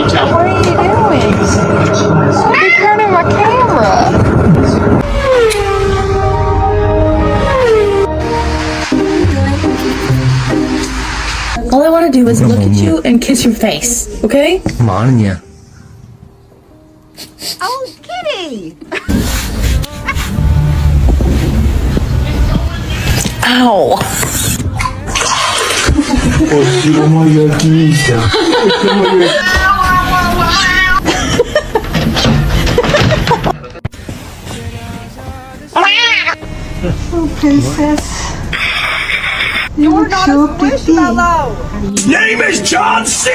What are you doing? You're turning my camera. All I want to do is look at you and kiss your face, okay? 뭐 하는 냐? Oh, kitty! Ow. Oh, princess. You're not so a squishmallow. Name is John C.